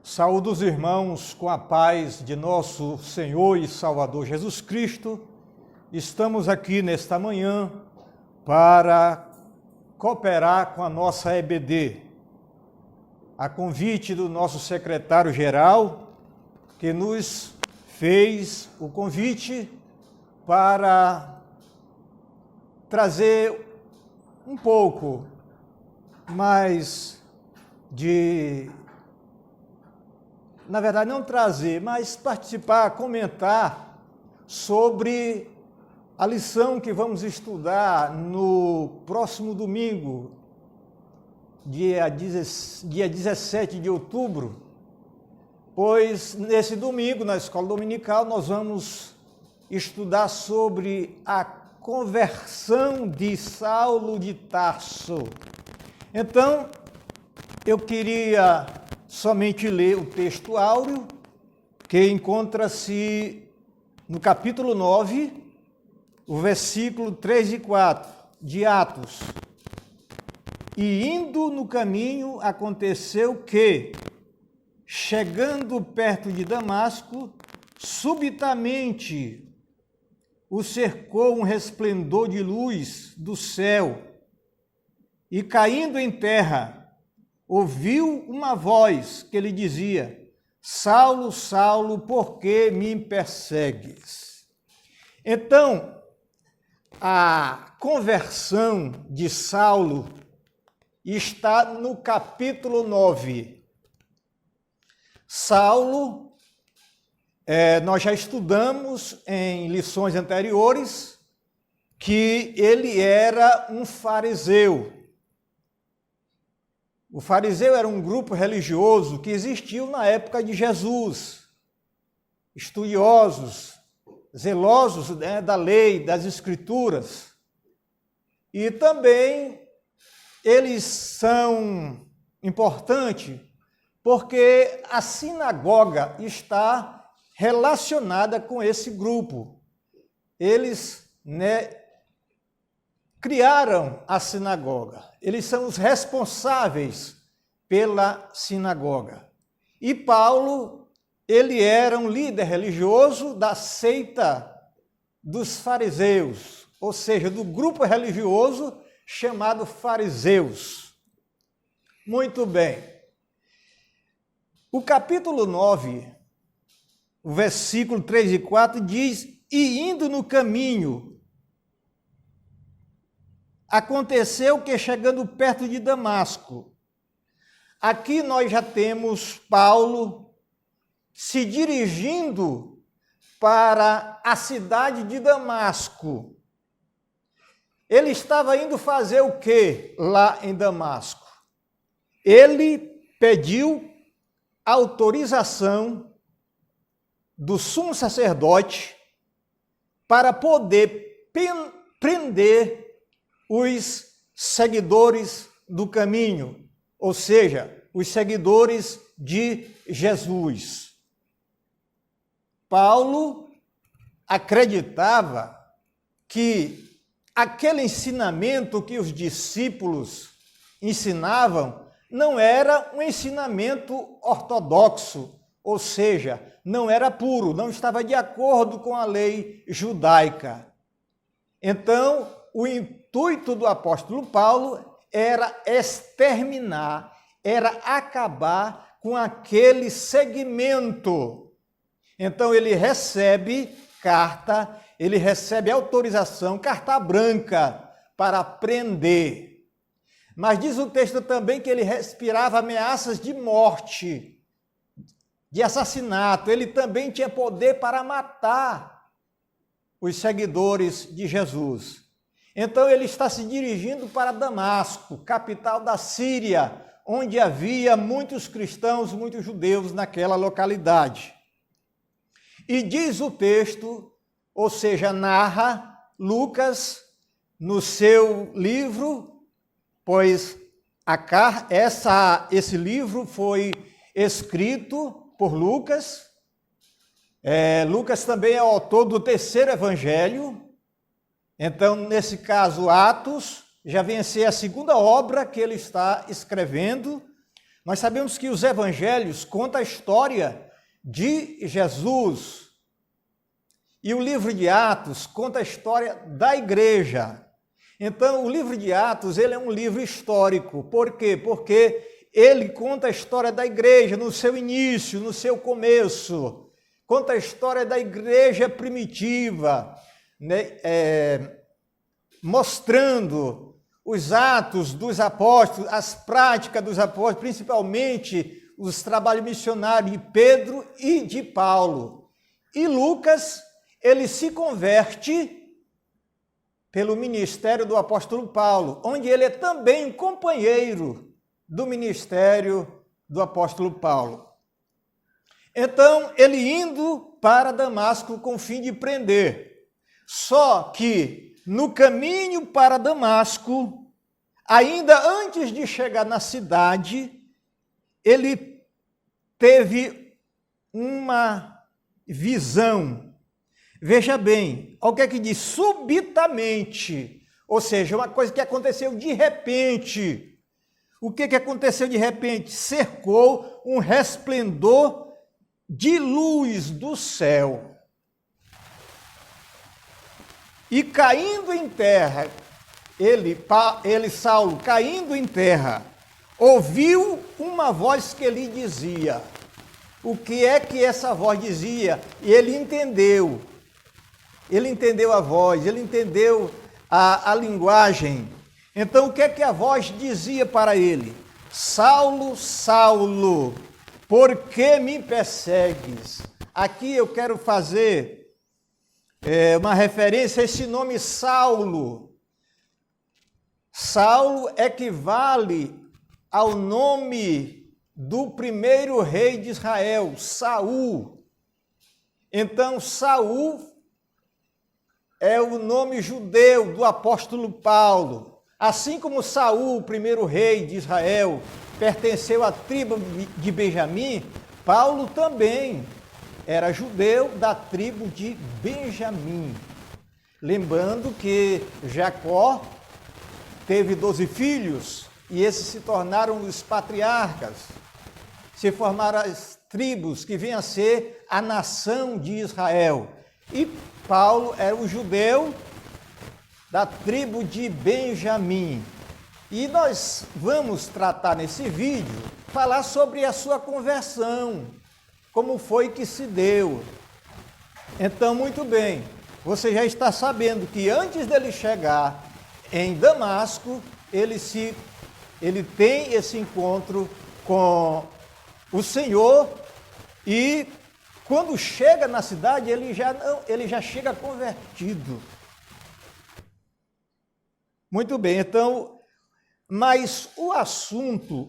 Saúdo os irmãos com a paz de nosso Senhor e Salvador Jesus Cristo. Estamos aqui nesta manhã para cooperar com a nossa EBD, a convite do nosso secretário-geral, que nos fez o convite para trazer um pouco mais na verdade não trazer, mas participar, comentar sobre a lição que vamos estudar no próximo domingo, dia 17 de outubro, pois nesse domingo, na escola dominical, nós vamos estudar sobre a conversão de Saulo de Tarso. Então, eu queria somente ler o texto áureo, que encontra-se no capítulo 9, o versículo 3 e 4 de Atos. E indo no caminho, aconteceu que, chegando perto de Damasco, subitamente o cercou um resplendor de luz do céu, e caindo em terra, ouviu uma voz que lhe dizia: Saulo, Saulo, por que me persegues? Então, a conversão de Saulo está no capítulo 9. Saulo, nós já estudamos em lições anteriores que ele era um fariseu. O fariseu era um grupo religioso que existiu na época de Jesus, estudiosos, zelosos da lei, das escrituras. E também eles são importantes porque a sinagoga está relacionada com esse grupo. Eles criaram a sinagoga. Eles são os responsáveis pela sinagoga. E Paulo, ele era um líder religioso da seita dos fariseus, ou seja, do grupo religioso chamado fariseus. Muito bem. O capítulo 9, o versículo 3 e 4 diz: E indo no caminho, aconteceu que, chegando perto de Damasco, aqui nós já temos Paulo se dirigindo para a cidade de Damasco. Ele estava indo fazer o quê lá em Damasco? Ele pediu autorização do sumo sacerdote para poder prender os seguidores do caminho, ou seja, os seguidores de Jesus. Paulo acreditava que aquele ensinamento que os discípulos ensinavam não era um ensinamento ortodoxo, ou seja, não era puro, não estava de acordo com a lei judaica. Então, o intuito do apóstolo Paulo era exterminar, era acabar com aquele segmento. Então ele recebe carta, ele recebe autorização, carta branca para prender. Mas diz o texto também que ele respirava ameaças de morte, de assassinato. Ele também tinha poder para matar os seguidores de Jesus. Então ele está se dirigindo para Damasco, capital da Síria, onde havia muitos cristãos, muitos judeus naquela localidade. E diz o texto, ou seja, narra Lucas no seu livro, pois esse livro foi escrito por Lucas. Lucas também é o autor do terceiro evangelho. Então, nesse caso, Atos já vem a ser a segunda obra que ele está escrevendo, Nós sabemos que os evangelhos contam a história de Jesus e o livro de Atos conta a história da igreja. Então, o livro de Atos ele é um livro histórico. Por quê? Porque ele conta a história da igreja no seu início, no seu começo. Conta a história da igreja primitiva, né? Mostrando os atos dos apóstolos, as práticas dos apóstolos, principalmente os trabalhos missionários de Pedro e de Paulo. E Lucas, ele se converte pelo ministério do apóstolo Paulo, onde ele é também um companheiro do ministério do apóstolo Paulo. Então, ele indo para Damasco com o fim de prender. Só que no caminho para Damasco, ainda antes de chegar na cidade, ele teve uma visão. Veja bem, olha o que diz, subitamente, ou seja, uma coisa que aconteceu de repente. O que aconteceu de repente? Cercou um resplendor de luz do céu. E caindo em terra, Saulo, caindo em terra, ouviu uma voz que lhe dizia. O que é que essa voz dizia? E ele entendeu. Ele entendeu a voz, ele entendeu a linguagem. Então, o que é que a voz dizia para ele? Saulo, Saulo, por que me persegues? Aqui eu quero fazer uma referência a esse nome Saulo. Saulo equivale ao nome do primeiro rei de Israel, Saul. Então, Saul é o nome judeu do apóstolo Paulo. Assim como Saul, o primeiro rei de Israel, pertenceu à tribo de Benjamim, Paulo também era judeu da tribo de Benjamim. Lembrando que Jacó teve 12 filhos e esses se tornaram os patriarcas. Se formaram as tribos que vêm a ser a nação de Israel. E Paulo era um judeu da tribo de Benjamim. E nós vamos tratar nesse vídeo, falar sobre a sua conversão, como foi que se deu. Então, muito bem, você já está sabendo que antes dele chegar em Damasco, ele tem esse encontro com o Senhor e quando chega na cidade, ele já chega convertido. Muito bem, então, mas o assunto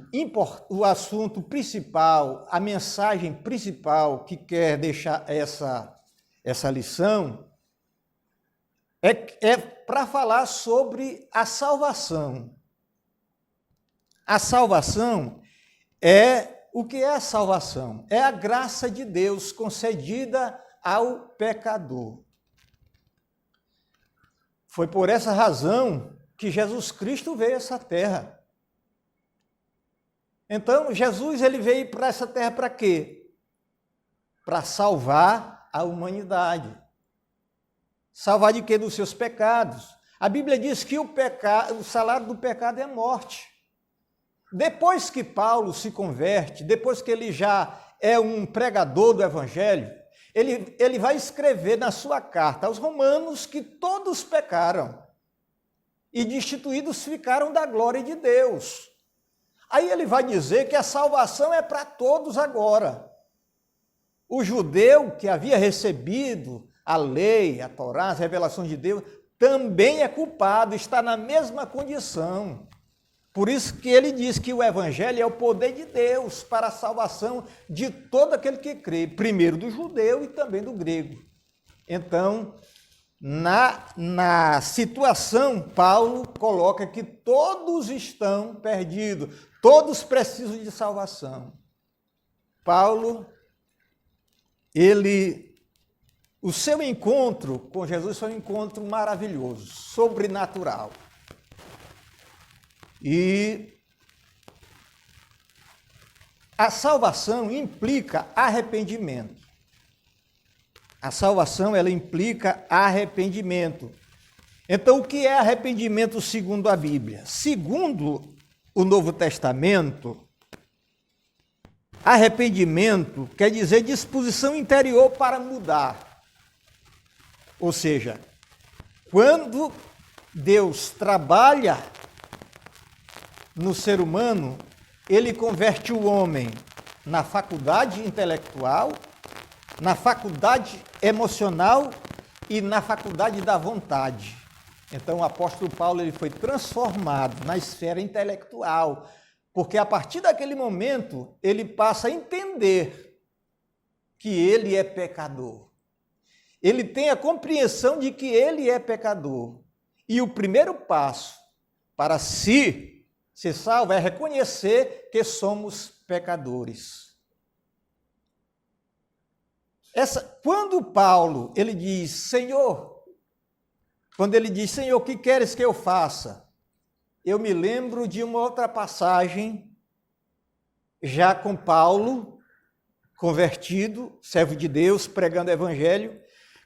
principal, a mensagem principal que quer deixar essa lição é para falar sobre a salvação. A salvação o que é a salvação? É a graça de Deus concedida ao pecador. Foi por essa razão que Jesus Cristo veio a essa terra. Então, Jesus ele veio para essa terra para quê? Para salvar a humanidade. Salvar de quê? Dos seus pecados. A Bíblia diz que o salário do pecado é a morte. Depois que Paulo se converte, depois que ele já é um pregador do Evangelho, ele vai escrever na sua carta aos romanos que todos pecaram e destituídos ficaram da glória de Deus. Aí ele vai dizer que a salvação é para todos agora. O judeu que havia recebido a lei, a Torá, as revelações de Deus, também é culpado, está na mesma condição. Por isso que ele diz que o Evangelho é o poder de Deus para a salvação de todo aquele que crê, primeiro do judeu e também do grego. Então, na situação, Paulo coloca que todos estão perdidos, todos precisam de salvação. Paulo, o seu encontro com Jesus foi um encontro maravilhoso, sobrenatural. E a salvação implica arrependimento. A salvação, ela implica arrependimento. Então, o que é arrependimento segundo a Bíblia? Segundo o Novo Testamento, arrependimento quer dizer disposição interior para mudar. Ou seja, quando Deus trabalha no ser humano, ele converte o homem na faculdade intelectual, na faculdade emocional e na faculdade da vontade. Então, o apóstolo Paulo ele foi transformado na esfera intelectual, porque a partir daquele momento ele passa a entender que ele é pecador. Ele tem a compreensão de que ele é pecador. E o primeiro passo para ser salvo é reconhecer que somos pecadores. Quando Paulo ele diz, Senhor, o que queres que eu faça? Eu me lembro de uma outra passagem, já com Paulo, convertido, servo de Deus, pregando o evangelho,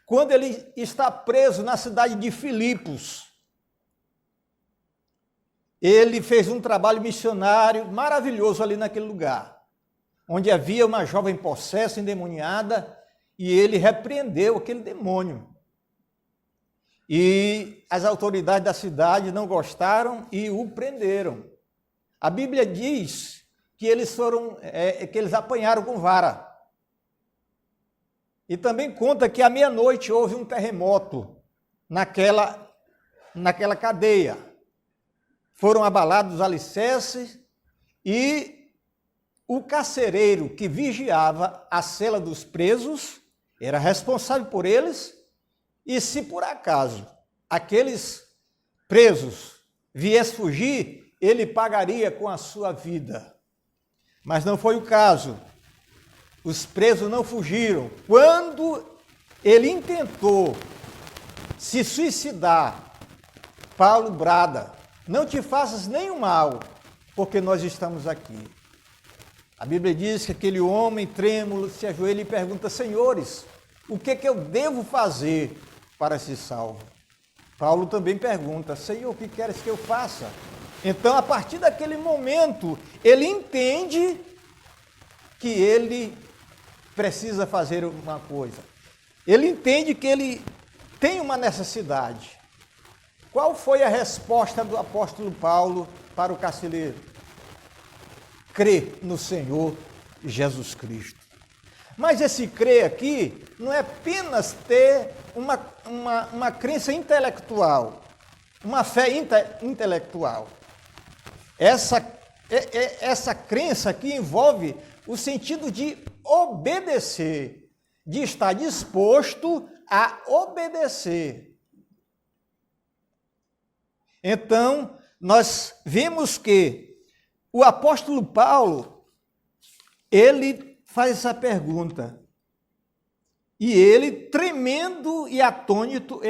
quando ele está preso na cidade de Filipos. Ele fez um trabalho missionário maravilhoso ali naquele lugar, onde havia uma jovem possessa, endemoniada, e ele repreendeu aquele demônio. E as autoridades da cidade não gostaram e o prenderam. A Bíblia diz que eles apanharam com vara. E também conta que à meia-noite houve um terremoto naquela cadeia. Foram abalados os alicerces e o carcereiro que vigiava a cela dos presos era responsável por eles, e se por acaso aqueles presos viessem fugir, ele pagaria com a sua vida. Mas não foi o caso. Os presos não fugiram. Quando ele intentou se suicidar, Paulo brada, não te faças nenhum mal, porque nós estamos aqui. A Bíblia diz que aquele homem trêmulo se ajoelha e pergunta, senhores, o que eu devo fazer para ser salvo? Paulo também pergunta, Senhor, o que queres que eu faça? Então, a partir daquele momento, ele entende que ele precisa fazer uma coisa. Ele entende que ele tem uma necessidade. Qual foi a resposta do apóstolo Paulo para o carcereiro? Crê no Senhor Jesus Cristo. Mas esse crer aqui não é apenas ter uma crença intelectual, uma fé intelectual. Essa crença aqui envolve o sentido de obedecer, de estar disposto a obedecer. Então, nós vemos que o apóstolo Paulo, ele faz essa pergunta. E ele, tremendo e atônito,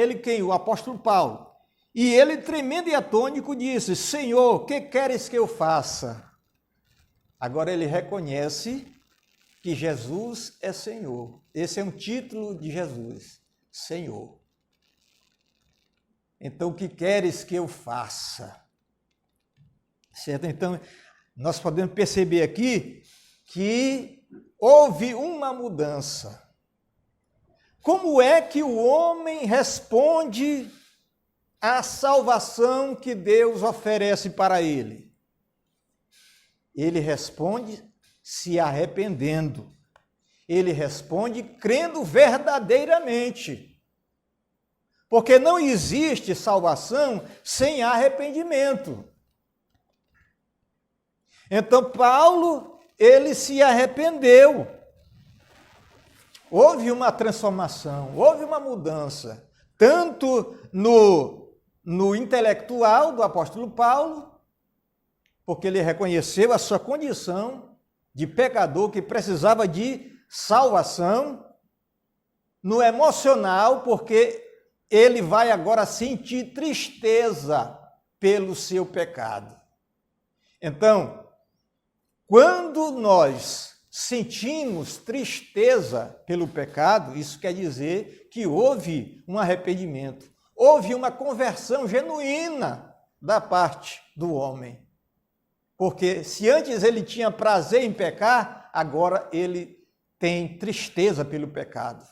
o apóstolo Paulo, e ele, tremendo e atônito, disse, Senhor, o que queres que eu faça? Agora ele reconhece que Jesus é Senhor. Esse é um título de Jesus, Senhor. Então, o que queres que eu faça? Certo? Então, nós podemos perceber aqui que houve uma mudança. Como é que o homem responde à salvação que Deus oferece para ele? Ele responde se arrependendo. Ele responde crendo verdadeiramente. Porque não existe salvação sem arrependimento. Então, Paulo, ele se arrependeu. Houve uma transformação, houve uma mudança, tanto no intelectual do apóstolo Paulo, porque ele reconheceu a sua condição de pecador que precisava de salvação, no emocional, porque ele vai agora sentir tristeza pelo seu pecado. Então, Quando nós sentimos tristeza pelo pecado, isso quer dizer que houve um arrependimento, houve uma conversão genuína da parte do homem. Porque se antes ele tinha prazer em pecar, agora ele tem tristeza pelo pecado.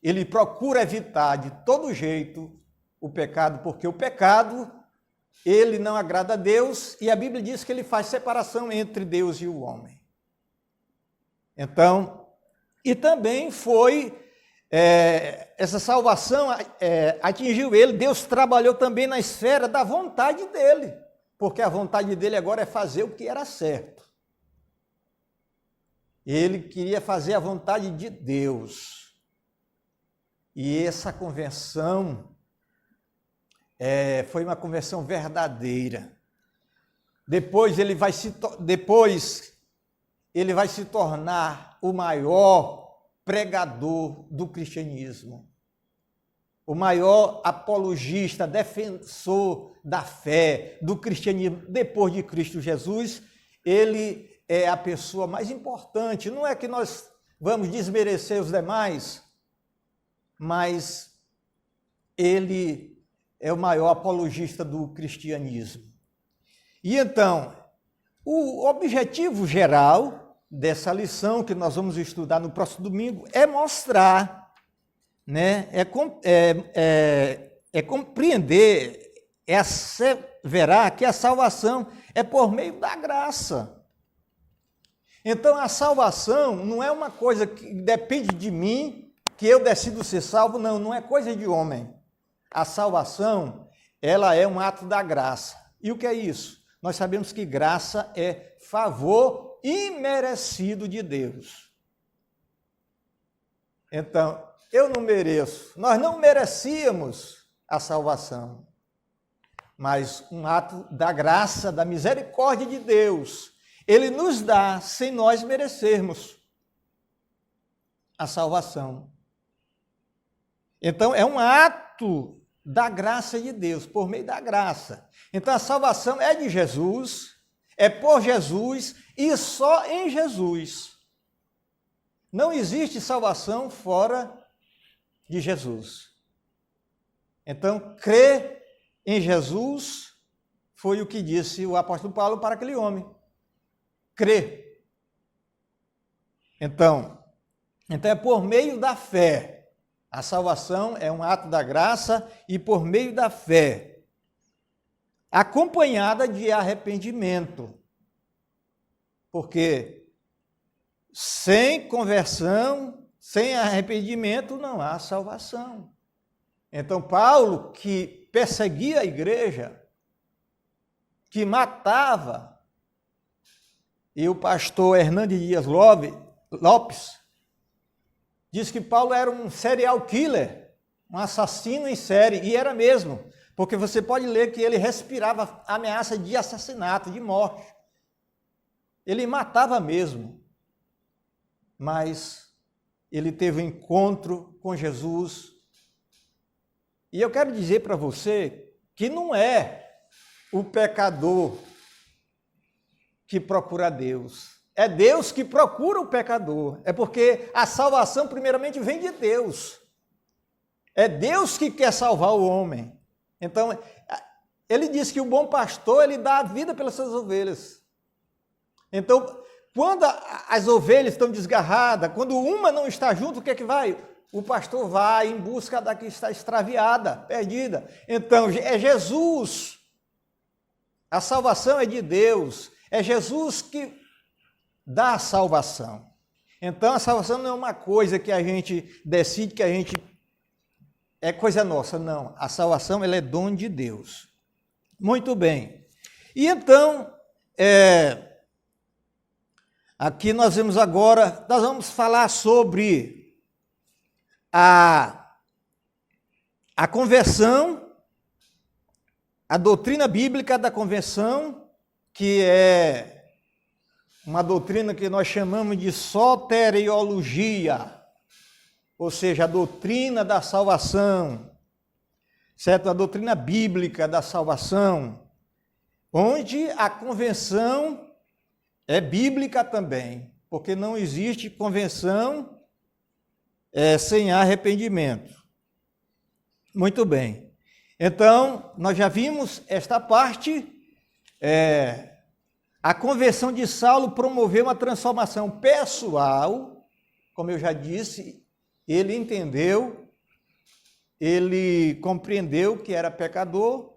Ele procura evitar de todo jeito o pecado, porque o pecado, ele não agrada a Deus, e a Bíblia diz que ele faz separação entre Deus e o homem. Então, e também foi, essa salvação atingiu ele, Deus trabalhou também na esfera da vontade dele, porque a vontade dele agora é fazer o que era certo. Ele queria fazer a vontade de Deus. E essa conversão foi uma conversão verdadeira. Depois ele vai se tornar o maior pregador do cristianismo, o maior apologista, defensor da fé, do cristianismo. Depois de Cristo Jesus, ele é a pessoa mais importante. Não é que nós vamos desmerecer os demais, mas ele é o maior apologista do cristianismo. E então, o objetivo geral dessa lição que nós vamos estudar no próximo domingo é mostrar, né, compreender, é asseverar que a salvação é por meio da graça. Então, a salvação não é uma coisa que depende de mim, que eu decido ser salvo, não é coisa de homem. A salvação, ela é um ato da graça. E o que é isso? Nós sabemos que graça é favor imerecido de Deus. Então, eu não mereço, nós não merecíamos a salvação, mas um ato da graça, da misericórdia de Deus. Ele nos dá, sem nós merecermos, a salvação. Então, é um ato da graça de Deus, por meio da graça. Então, a salvação é de Jesus, é por Jesus e só em Jesus. Não existe salvação fora de Jesus. Então, crer em Jesus foi o que disse o apóstolo Paulo para aquele homem. Crer. Então é por meio da fé. A salvação é um ato da graça e por meio da fé, acompanhada de arrependimento. Porque sem conversão, sem arrependimento, não há salvação. Então, Paulo, que perseguia a igreja, que matava, e o pastor Hernandes Dias Lopes diz que Paulo era um serial killer, um assassino em série, e era mesmo, porque você pode ler que ele respirava ameaça de assassinato, de morte. Ele matava mesmo, mas ele teve um encontro com Jesus. E eu quero dizer para você que não é o pecador que procura Deus. É Deus que procura o pecador. É porque a salvação primeiramente vem de Deus. É Deus que quer salvar o homem. Então, ele diz que o bom pastor, ele dá a vida pelas suas ovelhas. Então, quando as ovelhas estão desgarradas, quando uma não está junto, o que é que vai? O pastor vai em busca da que está extraviada, perdida. Então, é Jesus. A salvação é de Deus. É Jesus que dá a salvação. Então, a salvação não é uma coisa que a gente decide, que a gente é coisa nossa. Não, a salvação ela é dom de Deus. Muito bem. E então, aqui nós vamos falar sobre a conversão, a doutrina bíblica da conversão, que é uma doutrina que nós chamamos de soteriologia, ou seja, a doutrina da salvação, certo? A doutrina bíblica da salvação, onde a convenção é bíblica também, porque não existe convenção sem arrependimento. Muito bem. Então, nós já vimos esta parte. A conversão de Saulo promoveu uma transformação pessoal, como eu já disse, ele entendeu, ele compreendeu que era pecador,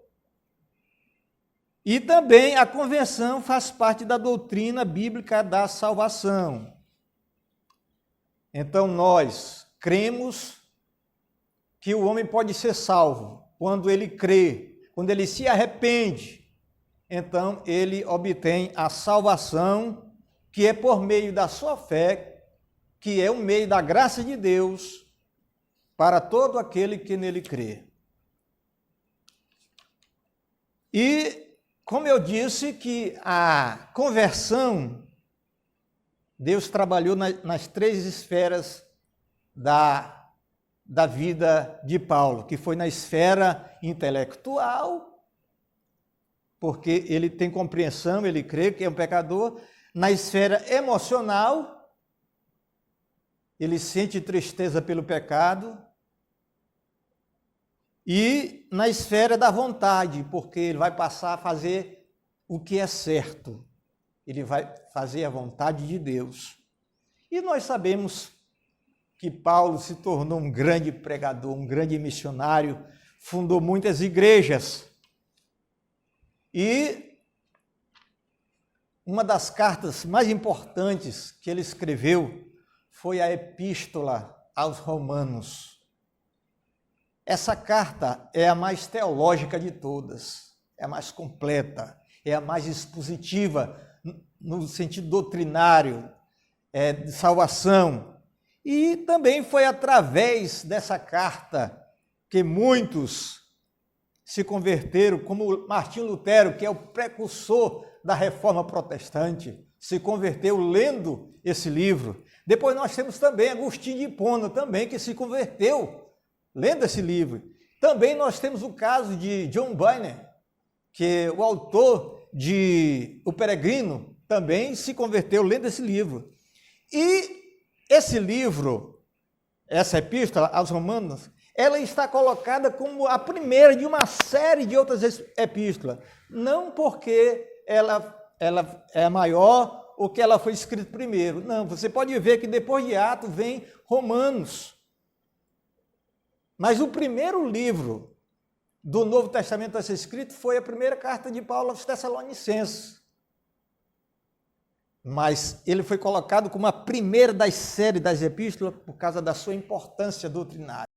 e também a conversão faz parte da doutrina bíblica da salvação. Então nós cremos que o homem pode ser salvo quando ele crê, quando ele se arrepende. Então ele obtém a salvação, que é por meio da sua fé, que é o meio da graça de Deus para todo aquele que nele crê. E, como eu disse, que a conversão, Deus trabalhou nas três esferas da vida de Paulo, que foi na esfera intelectual, porque ele tem compreensão, ele crê que é um pecador. Na esfera emocional, ele sente tristeza pelo pecado. E na esfera da vontade, porque ele vai passar a fazer o que é certo. Ele vai fazer a vontade de Deus. E nós sabemos que Paulo se tornou um grande pregador, um grande missionário, fundou muitas igrejas. E uma das cartas mais importantes que ele escreveu foi a Epístola aos Romanos. Essa carta é a mais teológica de todas, é a mais completa, é a mais expositiva no sentido doutrinário, de salvação. E também foi através dessa carta que muitos se converteram, como Martinho Lutero, que é o precursor da Reforma Protestante, se converteu lendo esse livro. Depois nós temos também Agostinho de Hipona, também, que se converteu lendo esse livro. Também nós temos o caso de John Bunyan, que é o autor de O Peregrino, também se converteu lendo esse livro. E esse livro, essa epístola aos Romanos, ela está colocada como a primeira de uma série de outras epístolas. Não porque ela é maior ou que ela foi escrita primeiro. Não, você pode ver que depois de Atos vem Romanos. Mas o primeiro livro do Novo Testamento a ser escrito foi a primeira carta de Paulo aos Tessalonicenses. Mas ele foi colocado como a primeira das séries das epístolas por causa da sua importância doutrinária.